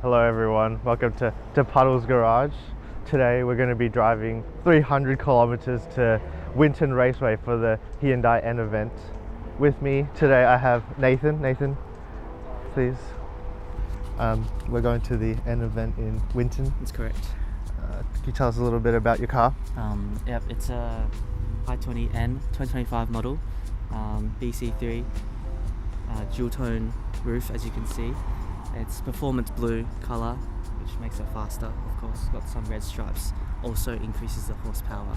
Hello everyone, welcome to Puddle's Garage. Today we're going to be driving 300 kilometers to Winton Raceway for the Hyundai N event. With me today I have Nathan. Nathan, please. We're going to the N event in Winton. That's correct. Can you tell us a little bit about your car? Yep, it's a i20N 2025 model, BC3, dual tone roof, as you can see. It's performance blue colour, which makes it faster, of course. It's got some red stripes, also increases the horsepower.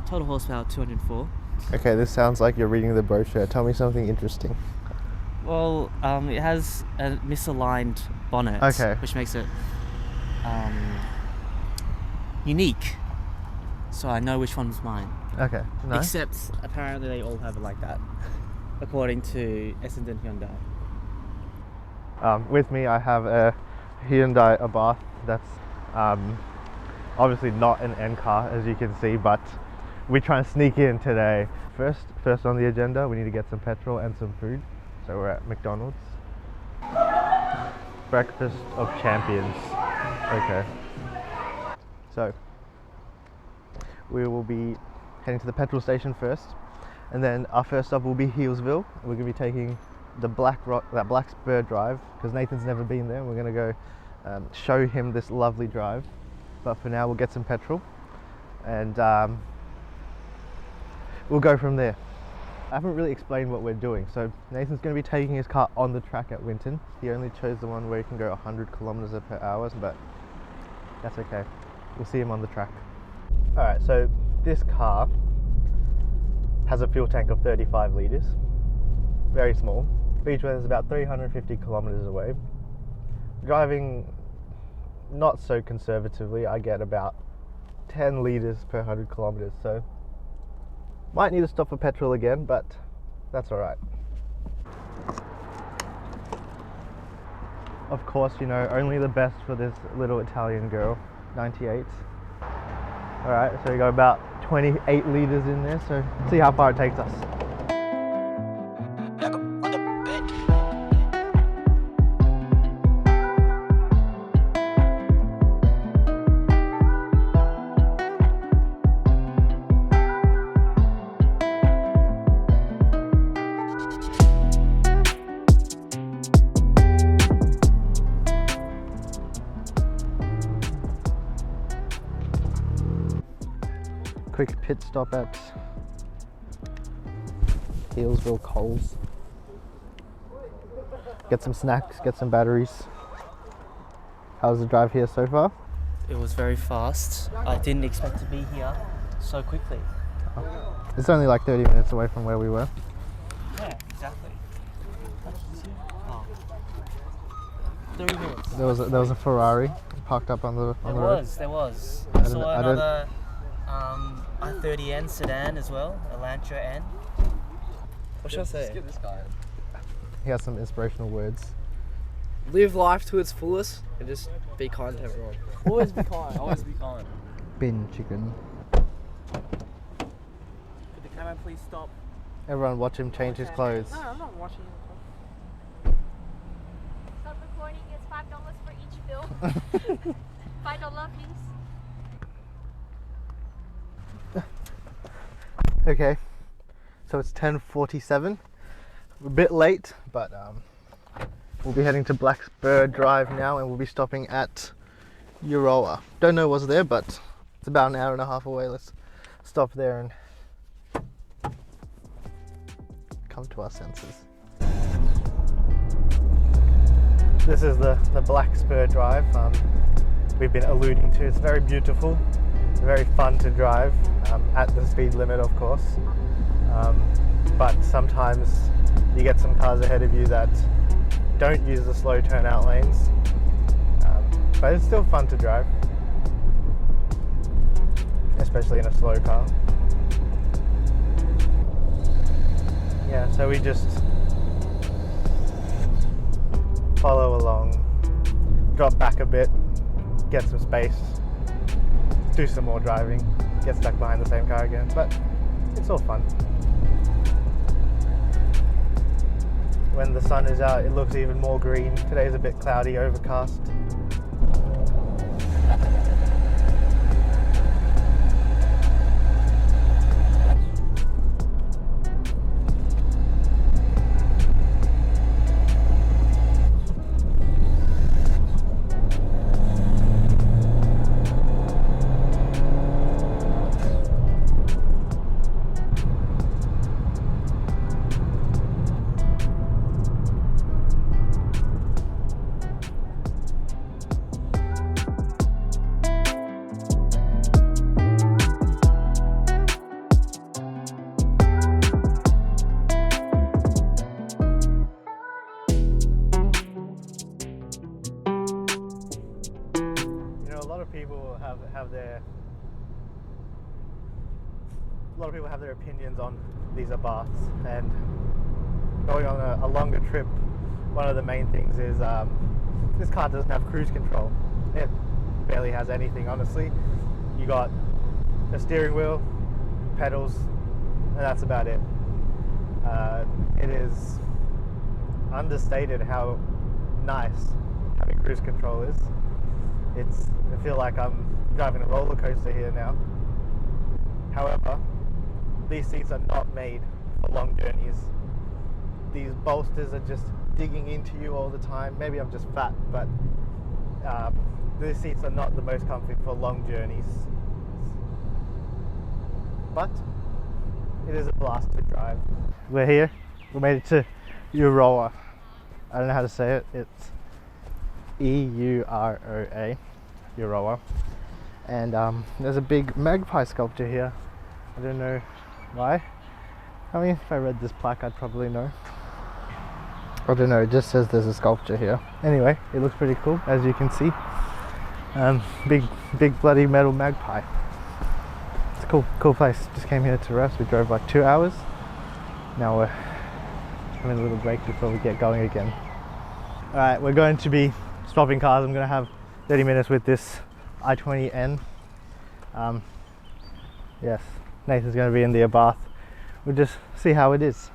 Total horsepower 204. Okay, this sounds like you're reading the brochure. Tell me something interesting. Well, it has a misaligned bonnet, Okay. which makes it unique. So I know which one's mine. Okay, nice. Except apparently they all have it like that, according to Essendon Hyundai. With me I have a Hyundai Abarth that's obviously not an N car, as you can see, but we try and sneak in today. First on the agenda, we need to get some petrol and some food. So we're at McDonald's. Breakfast of Champions. Okay. So we will be heading to the petrol station first, and then our first stop will be Healesville. We're going to be taking the Black Spur drive, because Nathan's never been there. We're going to go show him this lovely drive, but for now we'll get some petrol and we'll go from there. I haven't really explained what we're doing. So Nathan's going to be taking his car on the track at Winton. He only chose the one where he can go 100 kilometers per hour, but that's okay. We'll see him on the track. Alright, so this car has a fuel tank of 35 litres. Very small. Beachweather is about 350 kilometers away. Driving not so conservatively, I get about 10 litres per 100 kilometers, so might need to stop for petrol again, but that's alright. Of course, you know, only the best for this little Italian girl. 98. Alright, so we got about 28 litres in there, so let's see how far it takes us. Quick pit stop at Healesville Coles. Get some snacks, get some batteries. How's the drive here so far? It was very fast. I didn't expect to be here so quickly. It's only like 30 minutes away from where we were. Yeah, exactly. Oh. 30 minutes. There was a Ferrari parked up on the road. There was. I I don't- saw I don't- another i30N sedan as well, a Elantra N. What should I say? Just get this guy. He has some inspirational words. Live life to its fullest and just be kind to everyone. Always be kind. Always be kind. Bin chicken. Could the camera please stop? Everyone watch him change his clothes. No, I'm not watching. Stop recording. It's $5 for each film. $5 please. Okay, so it's 10:47. We're a bit late, but we'll be heading to Black Spur Drive now, and we'll be stopping at Euroa. Don't know what's there, but it's about an hour and a half away. Let's stop there and come to our senses. This is the Black Spur Drive we've been alluding to. It's very beautiful, very fun to drive, at the speed limit, of course. But sometimes you get some cars ahead of you that don't use the slow turnout lanes. But it's still fun to drive, especially in a slow car. Yeah, so we just follow along, drop back a bit, get some space, do some more driving, get stuck behind the same car again, but it's all fun. When the sun is out, it looks even more green. Today's a bit cloudy, overcast. lot of people have their opinions on these Abarths, and going on a longer trip, one of the main things is this car doesn't have cruise control. It barely has anything, honestly. You got a steering wheel, pedals, and that's about it. It is understated how nice having cruise control is. I feel like I'm driving a roller coaster here now. However, these seats are not made for long journeys. These bolsters are just digging into you all the time. Maybe I'm just fat, but these seats are not the most comfy for long journeys. But it is a blast to drive. We're here. We made it to Euroa. I don't know how to say it. It's E-U-R-O-A, Euroa. And there's a big magpie sculpture here. I don't know why. I mean, if I read this plaque, I'd probably know. I don't know, it just says there's a sculpture here. Anyway, it looks pretty cool, as you can see. Big bloody metal magpie. It's a cool place. Just came here to rest. We drove like 2 hours. Now we're having a little break before we get going again. Alright, we're going to be swapping cars. I'm going to have 30 minutes with this i20N. Yes, Nathan's going to be in the Abarth. We'll just see how it is.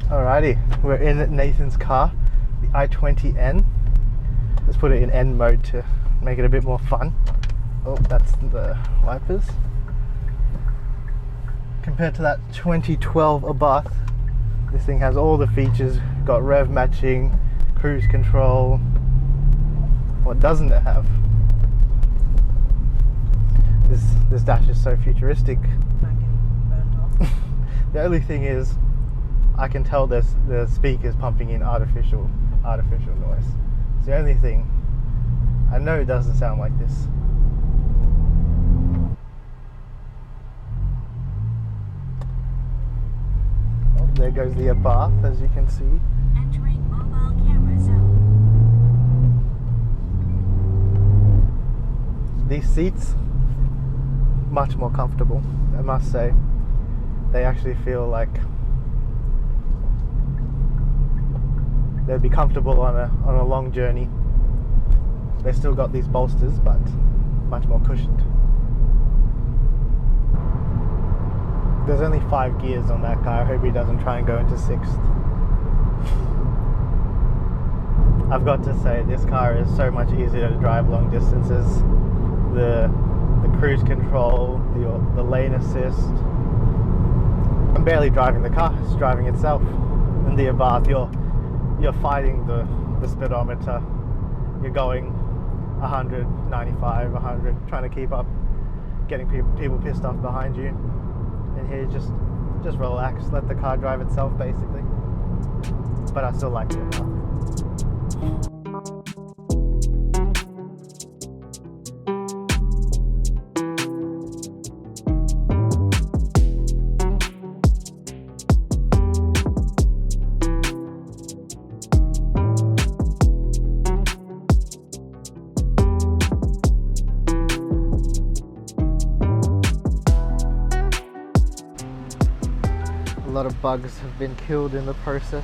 Alrighty, we're in Nathan's car, the i20N. Let's put it in N mode to make it a bit more fun. Oh, that's the wipers. Compared to that 2012 Abarth, this thing has all the features. Got rev matching, cruise control. What doesn't it have? This dash is so futuristic. The only thing is, I can tell the speakers pumping in artificial noise. It's the only thing. I know it doesn't sound like this. Oh, there goes the Abarth, as you can see. Entering mobile camera zone. These seats, much more comfortable, I must say. They actually feel like they'd be comfortable on a long journey. They've still got these bolsters, but much more cushioned. There's only 5 gears on that car. I hope he doesn't try and go into 6th. I've got to say, this car is so much easier to drive long distances. The cruise control, the lane assist. I'm barely driving the car, it's driving itself. In the Abarth, you're fighting the speedometer. You're going 100, 95, 100, trying to keep up, getting people pissed off behind you. And here, just relax, let the car drive itself, basically. But I still like the Abarth. A lot of bugs have been killed in the process.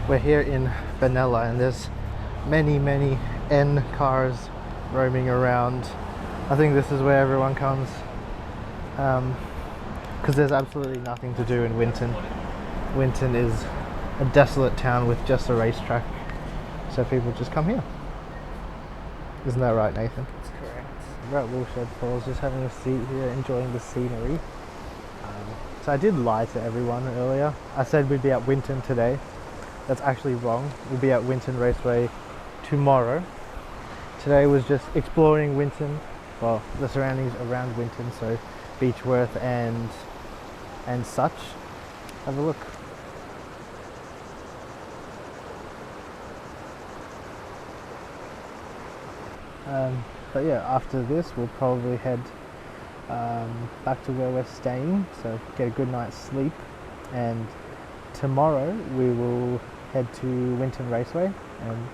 We're here in Benalla and there's many N cars roaming around. I think this is where everyone comes because there's absolutely nothing to do in Winton. Winton is a desolate town with just a racetrack, so people just come here. Isn't that right, Nathan? That's correct. We're at Woolshed Falls, just having a seat here, enjoying the scenery. So I did lie to everyone earlier. I said we'd be at Winton today. That's actually wrong. We'll be at Winton Raceway tomorrow. Today was just exploring Winton, well, the surroundings around Winton, so Beechworth and such. Have a look. But yeah, after this we'll probably head back to where we're staying, so get a good night's sleep. And tomorrow we will head to Winton Raceway and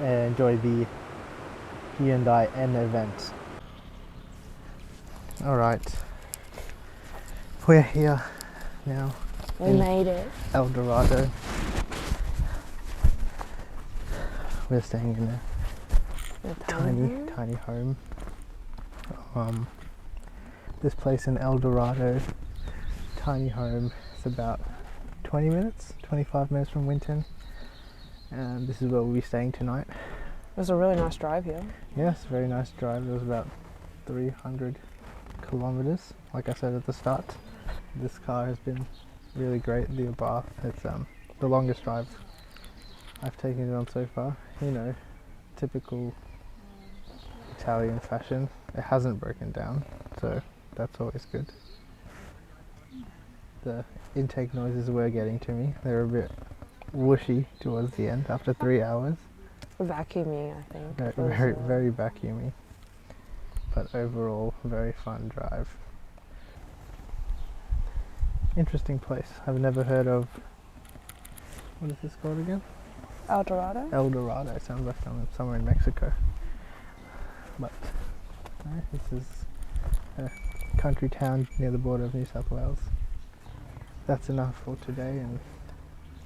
enjoy the Hyundai N event. Alright, we're here now. We made it. El Dorado. We're staying in a tiny home. This place in El Dorado, tiny home, it's about 25 minutes from Winton, and this is where we'll be staying tonight. It was a really nice drive here. Yes, very nice drive. It was about 300 kilometers, like I said at the start. This car has been really great, the Abarth. It's the longest drive I've taken it on so far. You know, typical Italian fashion. It hasn't broken down, so that's always good. The intake noises were getting to me. They're a bit whooshy towards the end after 3 hours. Vacuuming, I think. Very vacuumy. But overall, very fun drive. Interesting place. I've never heard of. What is this called again? El Dorado? El Dorado. It sounds like somewhere in Mexico. But no, this is a country town near the border of New South Wales. That's enough for today, and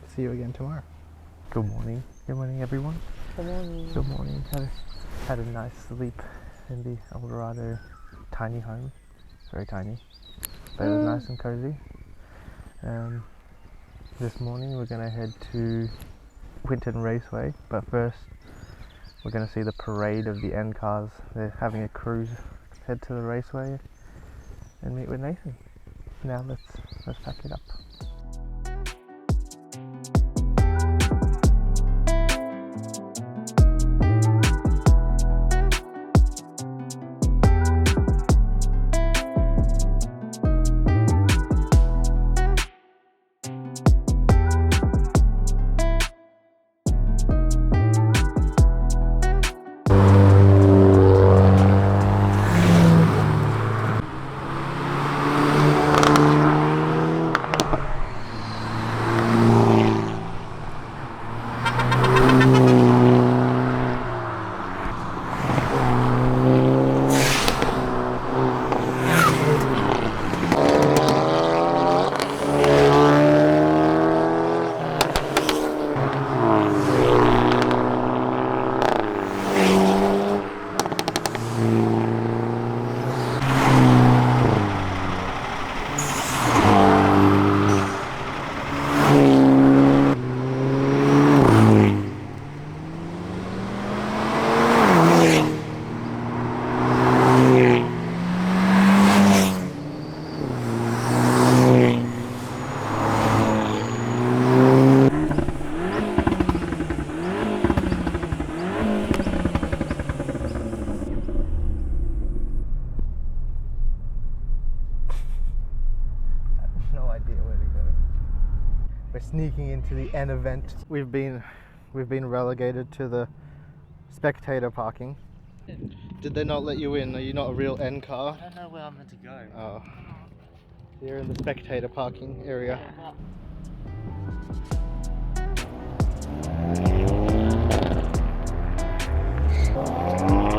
see you again tomorrow. Good morning. Good morning, everyone. Good morning. Good morning. Had a nice sleep in the El Dorado tiny home. Very tiny, but it was nice and cozy. This morning we're gonna head to Winton Raceway, but first we're gonna see the parade of the N cars. They're having a cruise. Head to the raceway and meet with Nathan. Now let's pack it up. We're sneaking into the N event. We've been relegated to the spectator parking. Did they not let you in? Are you not a real N car? I don't know where I'm meant to go. Oh. You're in the spectator parking area. Yeah.